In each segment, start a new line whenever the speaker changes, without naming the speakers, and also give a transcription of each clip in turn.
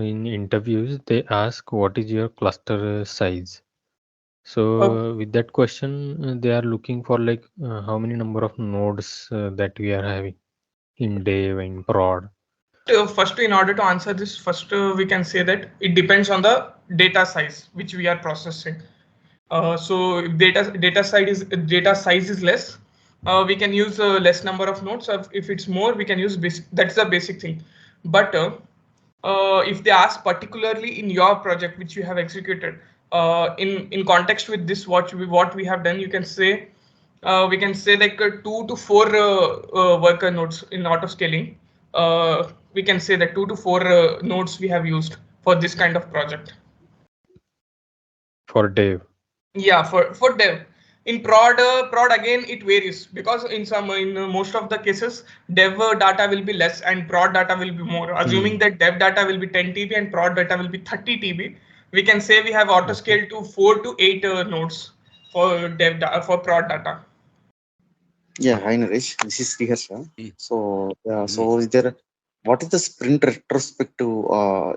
in interviews they ask what is your cluster size.
Uh,
So with that question, they are looking for like how many number of nodes that we are having in dev in prod.
First, in order to answer this, first we can say that it depends on the data size which we are processing. So if data size is less, we can use less number of nodes. If it's more, we can use basic. That's the basic thing. But if they ask particularly in your project which you have executed, in context with this, what we have done, you can say we can say like 2 to 4 worker nodes in auto scaling. We can say that 2 to 4 nodes we have used for this kind of project.
For dev.
Yeah, for dev. In prod again it varies because in most of the cases dev data will be less and prod data will be more. Assuming
Hmm.
that dev data will be 10 TB and prod data will be 30 TB, we can say we have auto
Okay.
scale to 4 to 8 nodes for prod data.
Yeah, hi Naresh. This is Sriharsha.
Mm,
So, yeah,
mm.
so is there, what is the sprint retrospective?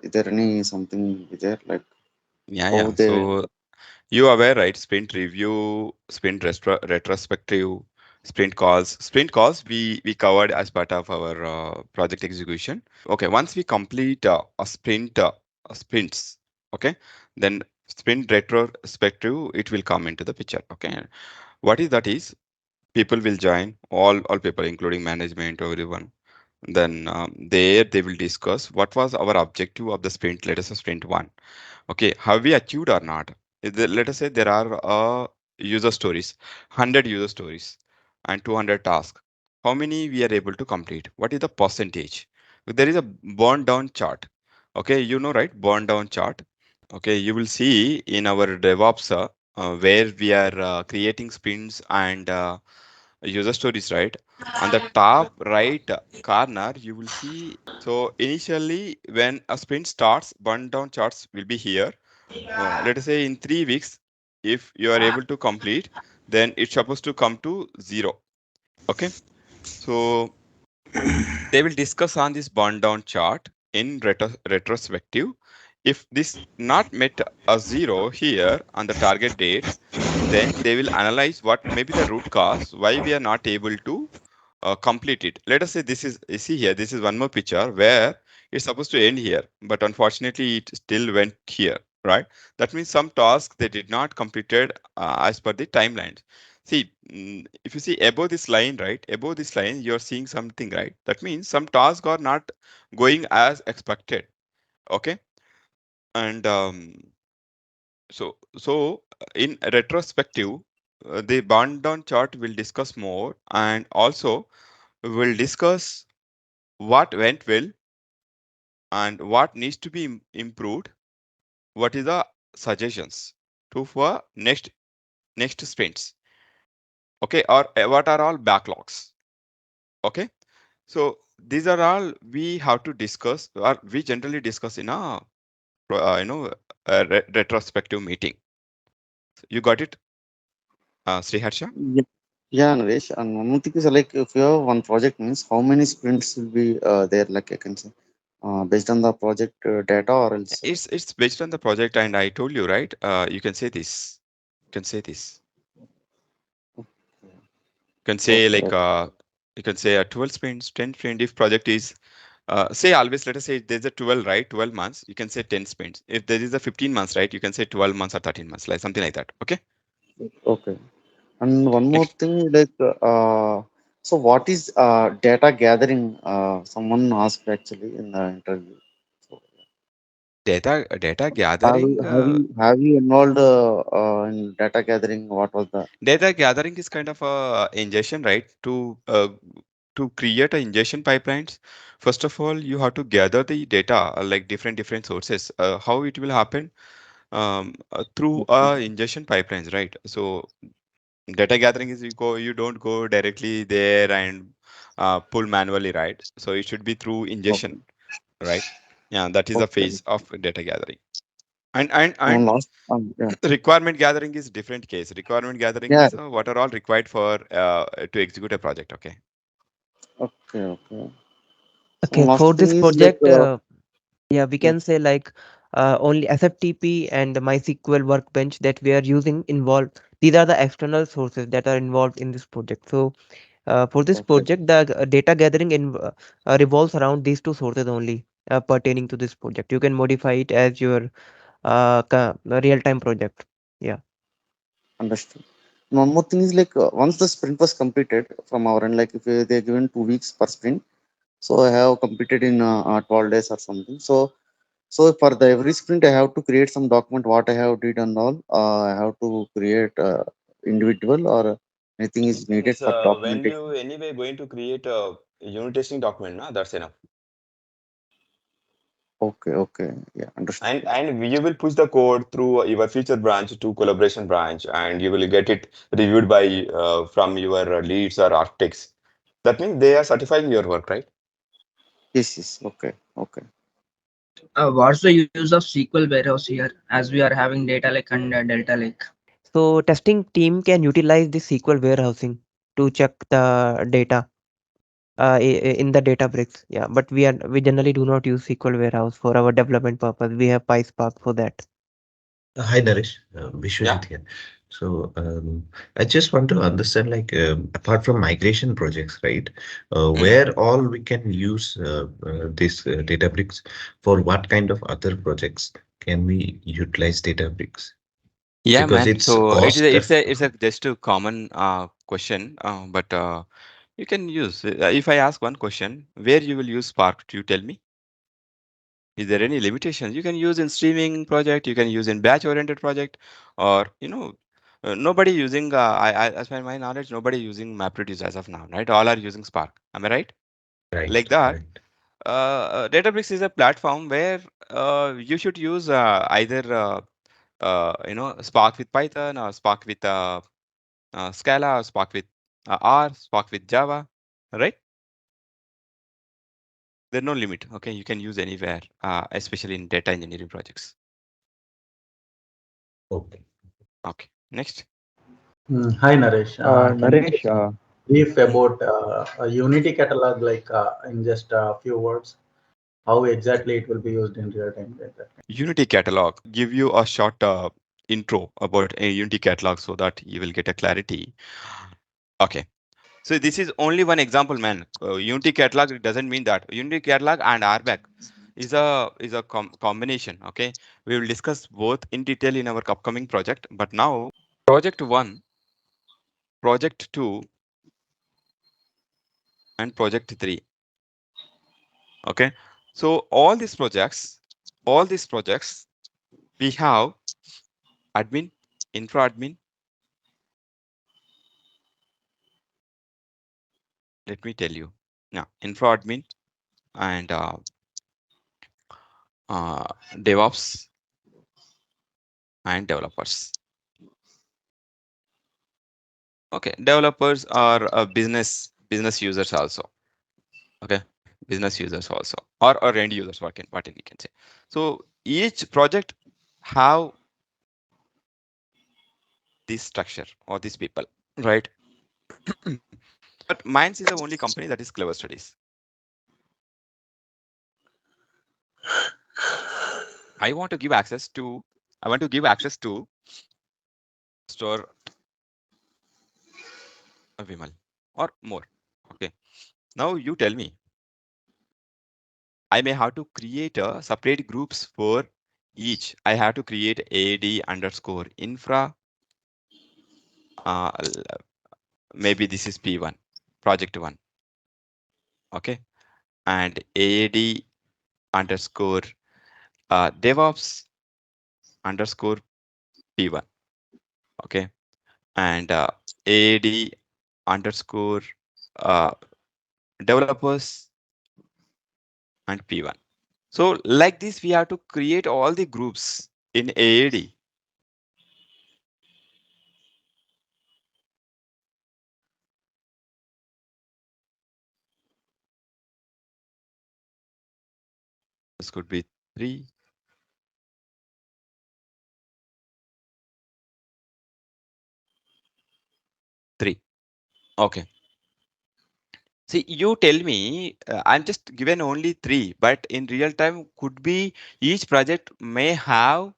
Is there any something is there like
Yeah,
how
yeah.
they?
So you are aware, right? Sprint review, retrospective, Sprint calls we covered as part of our project execution. Okay, once we complete sprints, okay, then sprint retrospective it will come into the picture. Okay, what is that is people will join, all people including management or everyone. Then there they will discuss what was our objective of the sprint. Let us say sprint one. Okay, have we achieved or not? Let us say there are user stories, 100 user stories and 200 tasks. How many we are able to complete? What is the percentage? There is a burn down chart. Okay, you know, right? Burn down chart. Okay, you will see in our DevOps where we are creating sprints and user stories, right? On the top right corner, you will see. So initially, when a sprint starts, burn down charts will be here. Let us say in 3 weeks, if you are able to complete, then it's supposed to come to zero. Okay, so they will discuss on this burn down chart in retrospective. If this not met a zero here on the target date, then they will analyze what may be the root cause why we are not able to complete it. Let us say this is, you see here, this is one more picture where it's supposed to end here, but unfortunately it still went here, right? That means some task they did not completed as per the timelines. See, if you see above this line, right? Above this line, you're seeing something, right? That means some tasks are not going as expected. Okay, and in retrospective, the burn down chart will discuss more, and also we'll discuss what went well and what needs to be improved. What is the suggestions to for next sprints? Okay, or what are all backlogs? Okay, so these are all we have to discuss, or we generally discuss in a retrospective meeting. You got it, Sriharsha?
Yeah, yeah, Naresh. And one more thing is like if you have one project means how many sprints will be there? Like I can say, based on the project data or else.
It's based on the project, and I told you, right? You can say this. You can say this. You can say
Okay,
like you can say a 12 sprints, 10 sprint. If project is say always, let us say there's a 12, right? 12 months. You can say 10 sprints. If there is a 15 months, right? You can say 12 months or 13 months, like something like that. Okay.
okay. And one more
Next,
thing, like, so what is data gathering? Someone asked actually in the interview. So,
data
have you
gathering.
have you have you involved in data gathering? What was the?
Data gathering is kind of a ingestion, right? To create a ingestion pipelines, first of all, you have to gather the data like different sources. How it will happen? Through ingestion pipelines, right? So data gathering is you don't go directly there and pull manually, right? So it should be through ingestion,
Okay,
right? Yeah, that is the
okay.
phase of data gathering. And
One last, yeah,
requirement gathering is different case. Requirement gathering
yeah.
is what are all required for to execute a project. Okay.
Okay, okay. So
Okay,
one last
for
thing
this
is like,
project, Yeah, we can say like only SFTP and MySQL workbench that we are using involved. These are the external sources that are involved in this project. So for this
Okay.
project, the data gathering revolves around these two sources only pertaining to this project. You can modify it as your real-time project. Yeah.
Understood. One more thing is like once the sprint was completed from our end, like if they're given 2 weeks per sprint, so I have completed in 12 days or something. So for the every sprint, I have to create some document what I have did and all. I have to create individual or anything is needed
Means
for
when
documentation.
you anyway going to create a unit testing document, na, that's enough.
Okay, okay, yeah, understood.
And you will push the code through your feature branch to collaboration branch, and you will get it reviewed by from your leads or architects. That means they are certifying your work, right?
Yes, yes, okay, okay.
What's the use of SQL warehouse here as we are having data lake and delta lake?
So testing team can utilize the SQL warehousing to check the data in the Databricks. Yeah, but we generally do not use SQL warehouse for our development purpose. We have PySpark for that.
Hi, Naresh.
Yeah.
Vishwajit here. So I just want to understand, like, apart from migration projects, right?
Mhm.
Where all we can use this Databricks for what kind of other projects can we utilize Databricks?
Yeah,
Because
man.
it's
So it's
cost.
a, it's a it's a just a common question, but you can use. If I ask one question, where you will use Spark? Do you tell me? Is there any limitations? You can use in streaming project, you can use in batch oriented project, or nobody using. As per my knowledge, nobody using MapReduce as of now, right? All are using Spark. Am I right?
Right,
Like that.
right.
Databricks is a platform where you should use either Spark with Python or Spark with Scala or Spark with R, Spark with Java, right? There's no limit. Okay, you can use anywhere, especially in data engineering projects.
Okay.
Okay, next.
Hi Naresh, can you
Naresh,
just brief
Mm.
about a Unity catalog, like in just a few words, how exactly it will be used in real time, like that?
Unity catalog. Give you a short intro about a Unity catalog so that you will get a clarity. Okay. So this is only one example, man. Unity catalog, it doesn't mean that Unity catalog and RBAC is a combination. Okay, we will discuss both in detail in our upcoming project. But now, project one, project two, and project three. Okay, so all these projects, we have admin, infra admin. Let me tell you. Now, infra admin and uh, DevOps and developers. Okay, developers are business users also. Okay, business users also, or end users. What we can say. So each project have this structure or these people, right? But Minds is the only company that is Clever Studies. I want to give access to. I want to give access to store Vimal or more. Okay. Now you tell me. I may have to create a separate groups for each. I have to create AD underscore infra. Uh, l- Maybe this is P1, project one. Okay. And AD underscore DevOps underscore P1. Okay. And AD underscore uh, developers and P1. So like this, we have to create all the groups in AAD. This could be three, three. Okay. See, you tell me, I'm just given only three, but in real time could be each project may have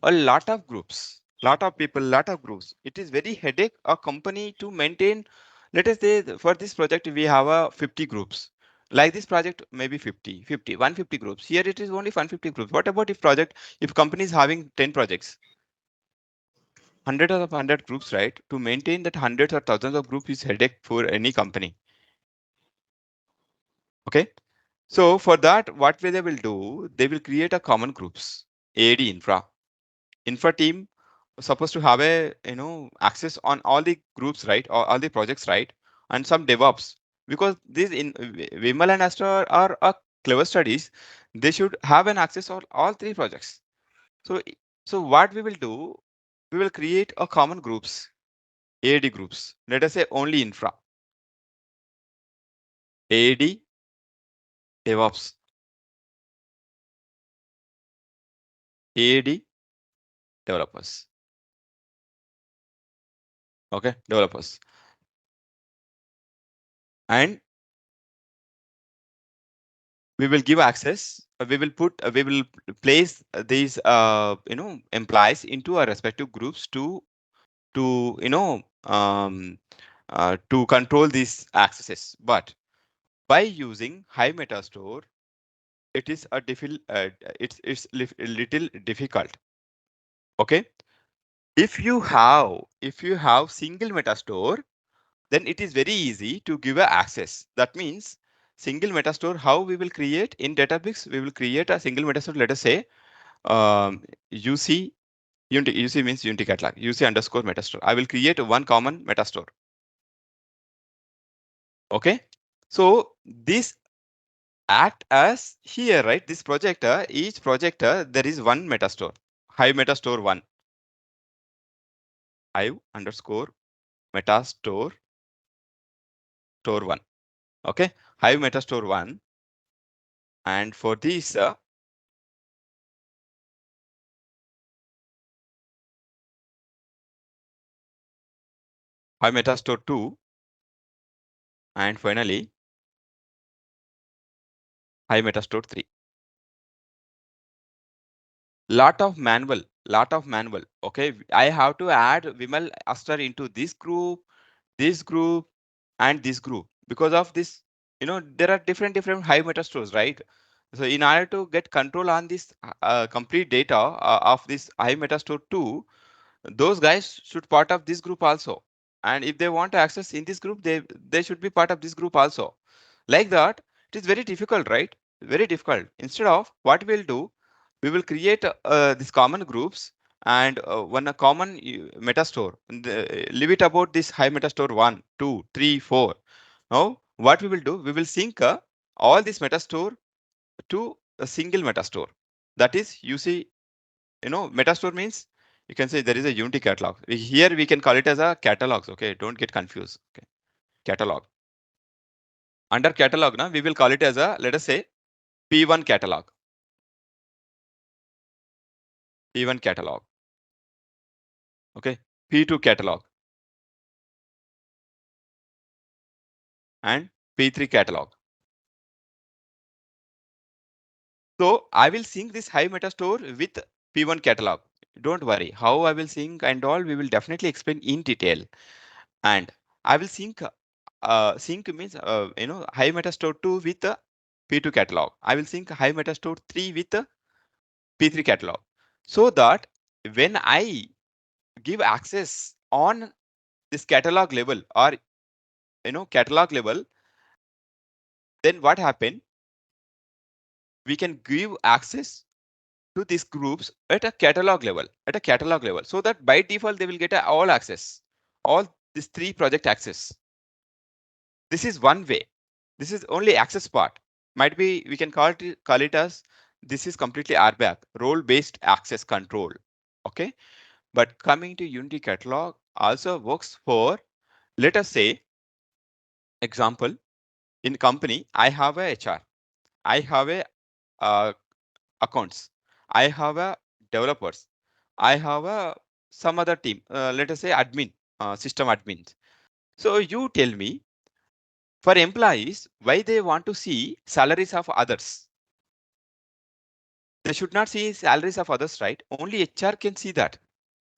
a lot of groups, lot of people, lot of groups. It is very headache a company to maintain. Let us say for this project we have a 50 groups. Like this project maybe 150 groups. Here it is only 150 groups. What about if company is having 10 projects, hundreds of 100 groups, right? To maintain that hundreds or thousands of groups is headache for any company. Okay. So for that, what they will do, they will create a common groups, AD infra team supposed to have a access on all the groups, right, or all the projects, right, and some DevOps, because these in Vimal and Astra are clever studies. They should have an access on all three projects. So so what we will do, we will create a common groups, AD groups. Let us say only infra, AD, DevOps, AD, developers. Okay, developers. And we will give access, we will place these employees into our respective groups to to control these accesses. But by using high metastore, it is a little difficult. Okay, if you have single metastore, then it is very easy to give a access. That means single metastore, how we will create in Databricks, we will create a single metastore. Let us say UC Unity. UC means Unity catalog. UC underscore metastore. I will create one common metastore. Okay. So this act as here, right? This projector, each projector, there is one metastore. Hive metastore one. Hive underscore metastore store one. Okay. Hive metastore one. And for this, Hive metastore two. And finally, Hive metastore three. Lot of manual. Okay. I have to add Vimal Astar into this group, and this group. Because of this, there are different Hive metastores, right? So in order to get control on this complete data of this Hive metastore 2, those guys should part of this group also. And if they want to access in this group, they should be part of this group also. Like that, it is very difficult, right? Very difficult. Instead of what we'll do, we will create these common groups, and one a common metastore. Leave it about this Hive metastore 1, 2, 3, 4. Now what we will do, we will sync all this metastore to a single metastore. That is, you see, metastore means you can say there is a Unity catalog. Here we can call it as a catalogs. Okay, don't get confused. Okay, catalog. Under catalog, now we will call it as a, let us say, P1 catalog. P1 catalog. Okay, P2 catalog and P3 catalog. So I will sync this Hive metastore with P1 catalog. Don't worry. How I will sync and all, we will definitely explain in detail. And I will sync. Sync means Hive metastore 2 with the P2 catalog. I will sync Hive metastore 3 with the P3 catalog, so that when I give access on this catalog level, or catalog level, then what happen? We can give access to these groups at a catalog level, so that by default they will get all access, all these three project access. This is one way. This is only access part. Might be we can call it as, this is completely RBAC, role based access control. Okay, but coming to Unity catalog also works for, let us say, example, in company I have a HR, I have a uh, accounts, I have a developers, I have a some other team, let us say admin, system admins. So you tell me, For employees, why they want to see salaries of others? They should not see salaries of others, right? Only HR can see that.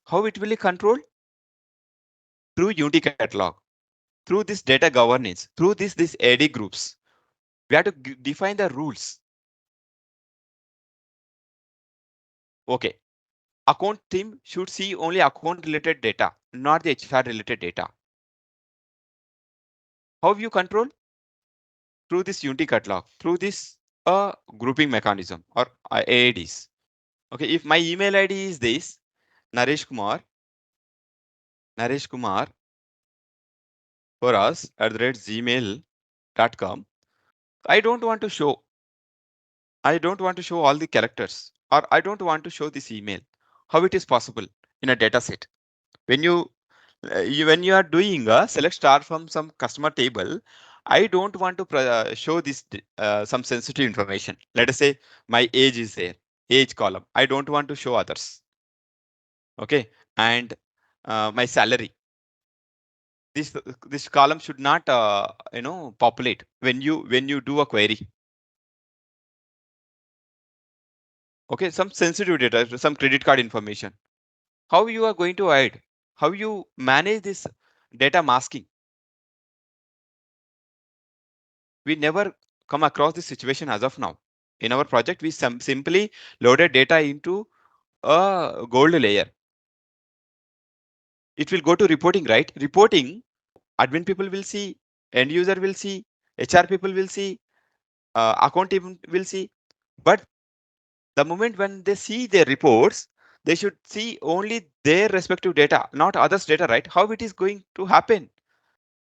How it will be controlled? Through Unity catalog, through this data governance, through this AD groups. We have to define the rules. Okay. Account team should see only account related data, not the HR related data. How you control? Through this Unity catalog, through this grouping mechanism or AADs. Okay, if my email ID is this, Naresh Kumar, for us at the rate gmail.com, I don't want to show. I don't want to show all the characters, or I don't want to show this email. How it is possible in a data set? When when you are doing a select star from some customer table, I don't want to show this some sensitive information. Let us say my age is there, age column. I don't want to show others. Okay, and my salary. This column should not populate when you do a query. Okay, some sensitive data, some credit card information. How you are going to hide? How you manage this data masking? We never come across this situation as of now. In our project, we simply loaded data into a gold layer. It will go to reporting, right? Reporting, admin people will see, end user will see, HR people will see, account team will see. But the moment when they see their reports, they should see only their respective data, not others' data, right? How it is going to happen?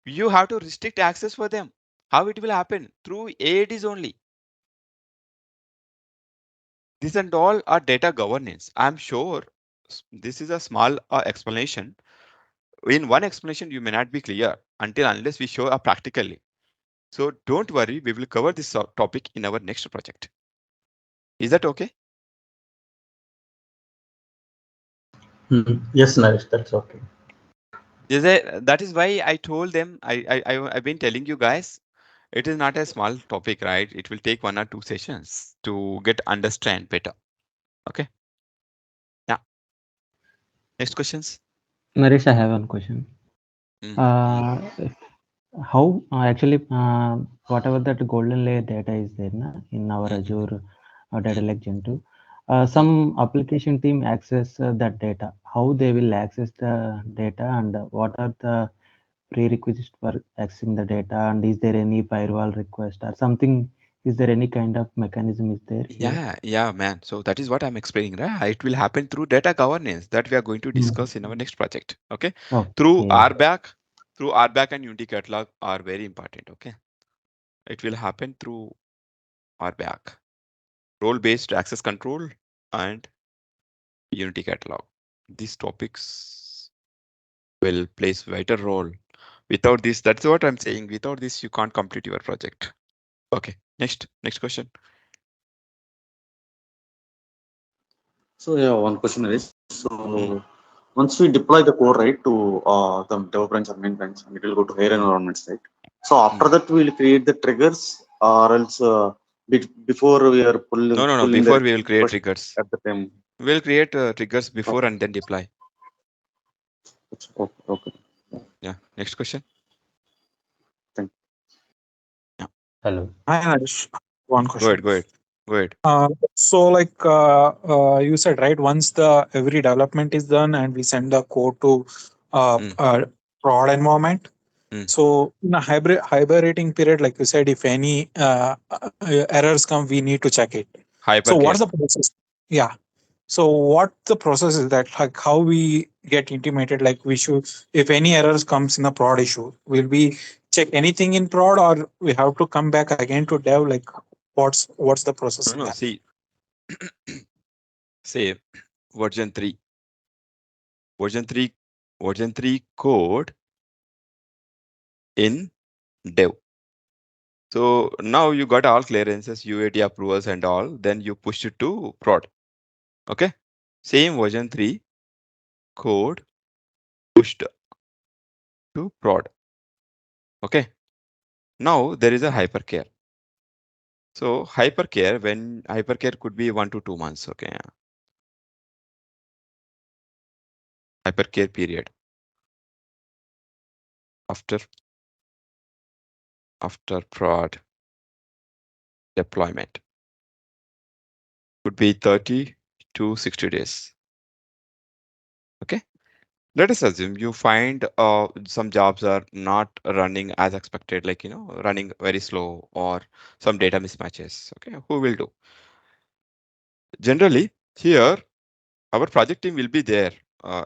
You have to restrict access for them. How it will happen? Through AADs only. This and all are data governance. I'm sure this is a small explanation. In one explanation, you may not be clear until unless we show up practically. So don't worry, we will cover this topic in our next project. Is that okay?
Yes, Naresh, that's okay.
That is why I told them, I've been telling you guys, it is not a small topic, right? It will take 1 or 2 sessions to get understand better. Okay. Yeah. Next questions.
Naresh, I have one question.
Mm,
Uh, how actually whatever that golden layer data is there na, in our
mm,
Azure data
mm,
like Gen2,
mm.
some application team access that data. How they will access the data and what are the prerequisites for accessing the data, and is there any firewall request or something? Is there any kind of mechanism is there here?
Yeah, man. So that is what I'm explaining, right? It will happen through data governance that we are going to
Mm.
discuss in our next project. Okay. Through
Okay.
RBAC, through RBAC and Unity catalog are very important. Okay. It will happen through RBAC, role-based access control, and Unity catalog. These topics will place vital role. Without this, that's what I'm saying. Without this, you can't complete your project. Okay. Next question.
So yeah, one question is, so
Mm,
once we deploy the code right to the developer branch or main branch, and it will go to higher
mm,
environments, right? So
mm.
after that, we will create the triggers, or else before we are
No.
pulling the
Before we will create
request
triggers.
at the time.
We'll create triggers
Oh,
before and then deploy.
okay, okay.
Yeah. Next question.
Thank
Yeah.
Hello.
Hi, Naresh. One
Go ahead.
question.
Go ahead. Go ahead.
So, like you said, right? Once the every development is done and we send the code to
Mm,
prod environment.
mm.
So, in a hibernating period, like you said, if any errors come, we need to check it. So, what's
Hypercare.
the process? Yeah. So, what the process is that, like, how we get intimated? Like, we should, if any errors comes in the prod issue, will we check anything in prod, or we have to come back again to dev? Like, what's the process in
No.
that?
See, say version 3. Version 3. Version 3 code in dev. So now you got all clearances, UAT approvals and all. Then you push it to prod. Okay. Same version 3 code pushed to prod. Okay. Now there is a hypercare. So hypercare, when hypercare could be 1 to 2 months. Okay, hypercare period after prod deployment could be 30 to 60 days. Okay. Let us assume you find some jobs are not running as expected, like, running very slow or some data mismatches. Okay. Who will do? Generally, here, our project team will be there.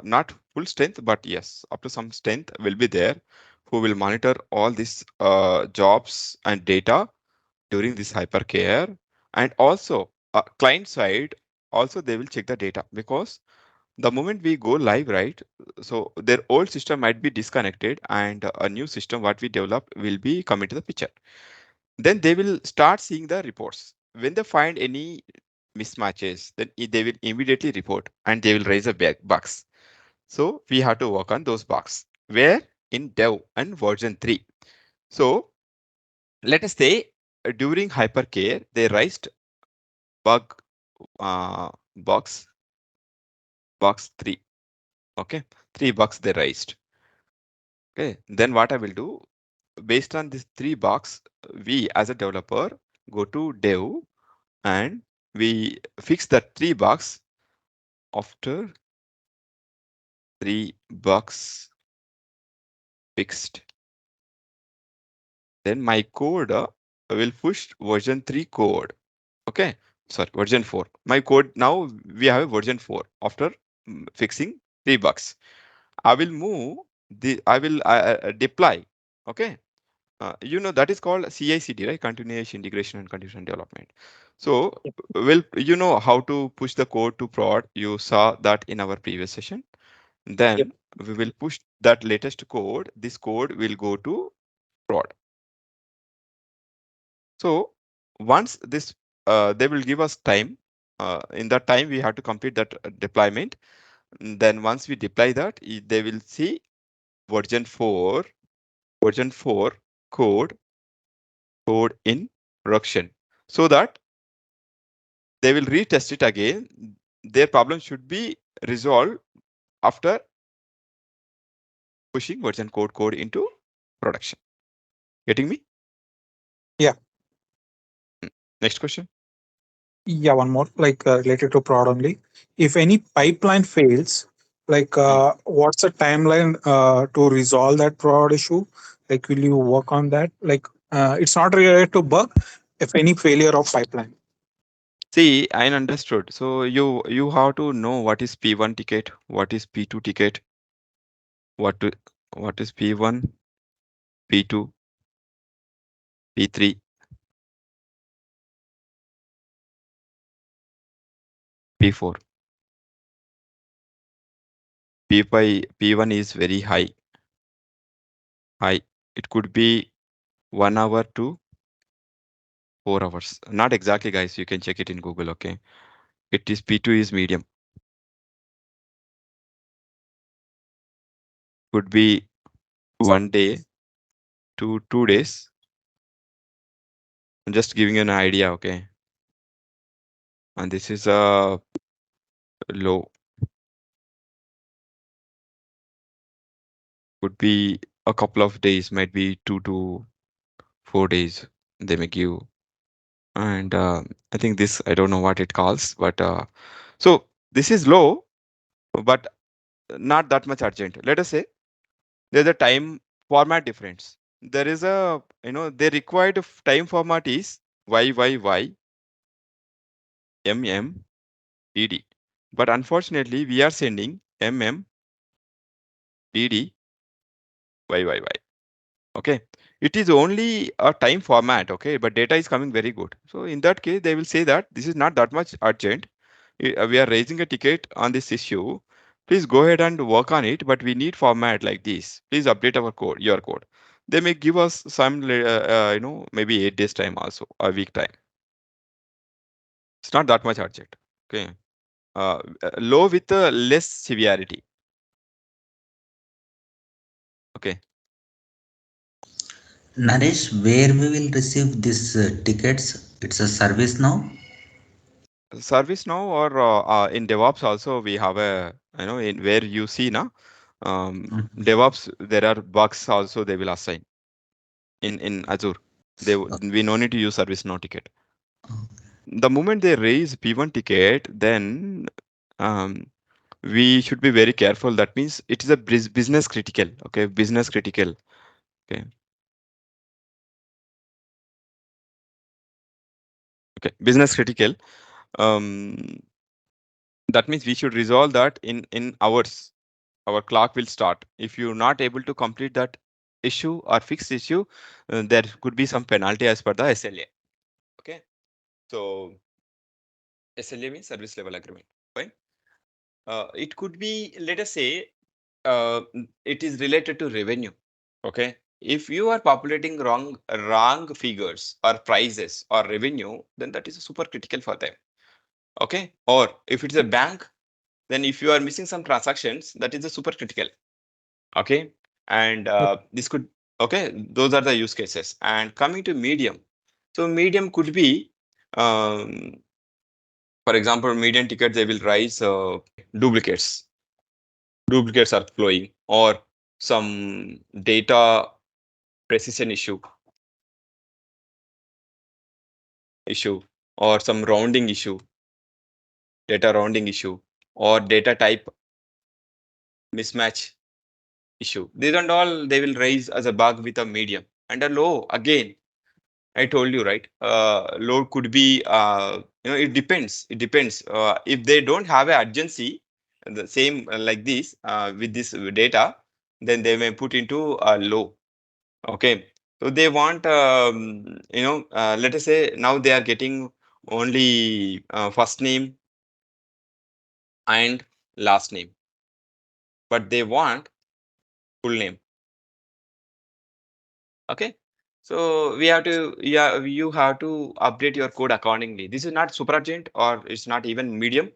Not full strength, but yes, up to some strength will be there who will monitor all these jobs and data during this hypercare. And also, client side, also they will check the data because the moment we go live, right? So their old system might be disconnected and a new system what we develop will be come into the picture. Then they will start seeing the reports. When they find any mismatches, then they will immediately report and they will raise a bugs. So we have to work on those bugs. Where in dev and version 3. So let us say during hypercare, they raised bug box 3. Okay, 3 bugs they raised. Okay, then what I will do based on these 3 bugs, we as a developer go to dev and we fix the 3 bugs. After 3 bugs fixed, then my code will push version 3 code. Okay, sorry, version 4. My code now we have a version 4 after fixing 3 bugs. I will move I will deploy. Okay, that is called CI/CD, right? Continuous integration and continuous development. So, well, you know how to push the code to prod. You saw that in our previous session. Then we will push that latest code. This code will go to prod. So once this, they will give us time. In that time, we have to complete that deployment. Then once we deploy that, they will see version 4, version 4 code in production, so that they will retest it again. Their problem should be resolved after pushing version code into production. Getting me?
Yeah.
Next question.
Yeah, one more, like related to prod only. If any pipeline fails, like what's the timeline to resolve that prod issue? Like, will you work on that? Like, it's not related to bug. If any failure of pipeline.
See, I understood. So you have to know what is P1 ticket, what is P2 ticket, what to, what is P1, P2, P3, P4. P5, P1 is very high. High. It could be 1 hour to 4 hours. Not exactly, guys. You can check it in Google. Okay. It is P2 is medium. Could be 1 day to 2 days. I'm just giving you an idea. Okay. And this is a low. Could be a couple of days, might be 2 to 4 days they may give. And I think this, I don't know what it calls, but so this is low, but not that much urgent. Let us say there's a time format difference. There is a, the required time format is YYY MMDD. But unfortunately, we are sending MMDD YYY. Okay, it is only a time format. Okay, but data is coming very good. So in that case, they will say that this is not that much urgent. We are raising a ticket on this issue. Please go ahead and work on it, but we need format like this. Please update our code, your code. They may give us some, maybe 8 days time also, a week time. It's not that much urgent. Okay, low with less severity. Okay.
Naresh, where we will receive these tickets? It's a service now.
Service now or in DevOps also we have a, in where you see now, DevOps, there are bugs also they will assign in Azure. We no need to use service now ticket. The moment they raise P1 ticket, then um, we should be very careful. That means it is a business critical. Okay, business critical. Okay, okay, business critical. Um, that means we should resolve that in hours. Our clock will start. If you're not able to complete that issue or fix issue, there could be some penalty as per the SLA. Okay, so SLA means service level agreement. Fine. It could be, let us say, it is related to revenue. Okay, if you are populating wrong figures or prices or revenue, then that is super critical for them. Okay, or if it's a bank, then if you are missing some transactions, that is a super critical. Okay, and this could, okay, those are the use cases. And coming to medium, so medium could be, for example, median ticket they will rise duplicates. Duplicates are flowing, or some data precision issue, or some rounding issue, data rounding issue, or data type mismatch issue. These and all they will raise as a bug with a medium. And a low, again, I told you, right? Low could be, it depends. It depends. If they don't have a urgency, the same like this with this data, then they may put into a low. Okay. So they want, let us say now they are getting only first name and last name, but they want full name. Okay. So we have to, yeah, you have to update your code accordingly. This is not super urgent or it's not even medium,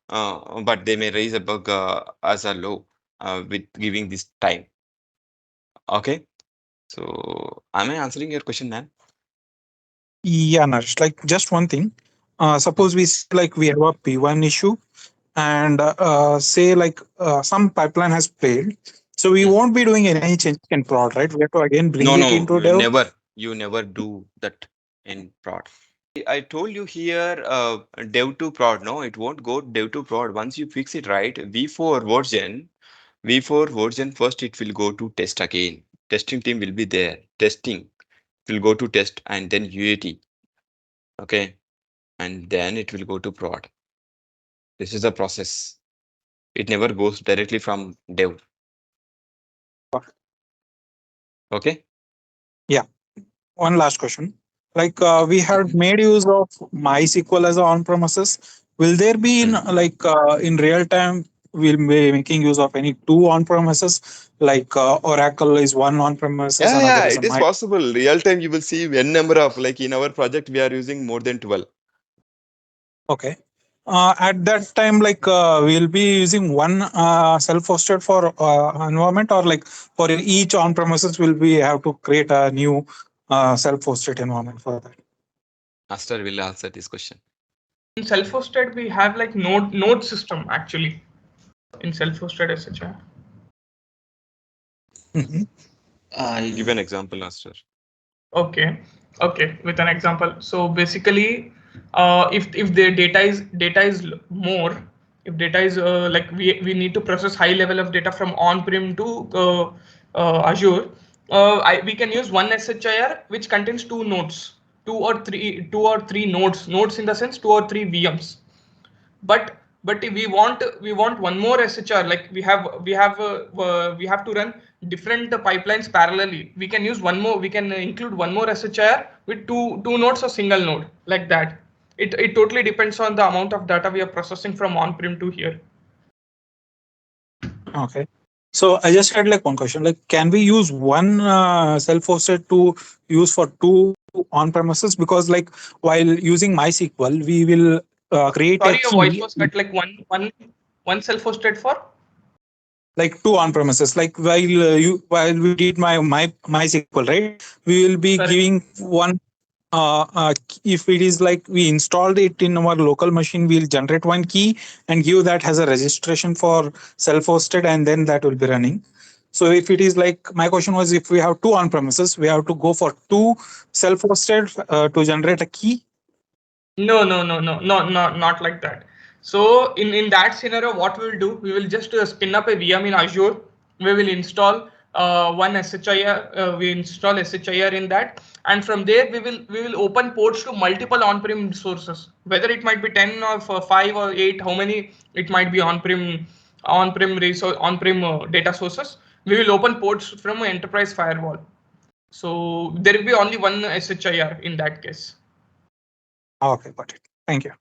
but they may raise a bug as a low with giving this time. Okay. So am I answering your question, man?
Yeah, Naresh, like just one thing. Suppose we say like we have a P1 issue and say like some pipeline has failed. So we
Mm.
won't be doing any changes in prod, right? We have to again bring
No,
it
no,
into dev.
never. You never do that in prod. I told you here, dev to prod. No, it won't go dev to prod. Once you fix it right, V4 version first, it will go to test again. Testing team will be there. Testing will go to test and then UAT. Okay, and then it will go to prod. This is the process. It never goes directly from dev. Okay.
Yeah. One last question. Like we have made use of MySQL as a on-premises. Will there be in like in real time we'll be making use of any two on-premises? Like Oracle is one on-premises,
Yeah,
another
yeah,
is a
it is
My.
possible. Real time, you will see n number of, like in our project, we are using more than 12.
Okay. At that time, like we'll be using one self-hosted for environment, or like for each on-premises, will we have to create a new self-hosted environment for that?
Master will answer this question.
In self-hosted, we have like node system actually in self-hosted SHR.
Mhm.
Give an example, Master.
Okay, okay. With an example, so basically, if the data is more, if data is like we need to process high level of data from on-prem to Azure, we can use one SHIR which contains two nodes, two or three nodes, nodes in the sense two or three VMs. But if we want one more SHR, like we have to run different pipelines parallelly. We can use one more. We can include one more SHR with two nodes or single node, like that. It totally depends on the amount of data we are processing from on-prem to here.
Okay. So I just had like one question. Like, can we use one self-hosted to use for two on-premises? Because like while using MySQL, we will create a
Sorry, your voice
key.
was cut. Like one self-hosted for.
like two on premises. Like while we did MySQL, right? We will be
Correct.
giving one. If it is like we installed it in our local machine, we'll generate one key and give that as a registration for self-hosted, and then that will be running. So if it is like, my question was, if we have two on premises, we have to go for two self-hosted to generate a key.
No, no, no, no, no, not like that. So in that scenario, what we will do, we will just spin up a VM in Azure. We will install one SHIR. We install SHIR in that, and from there we will open ports to multiple on-prem sources. Whether it might be 10 or 5 or 8, how many it might be on-prem data sources. We will open ports from an enterprise firewall. So there will be only one SHIR in that case.
Okay, got it. Thank you.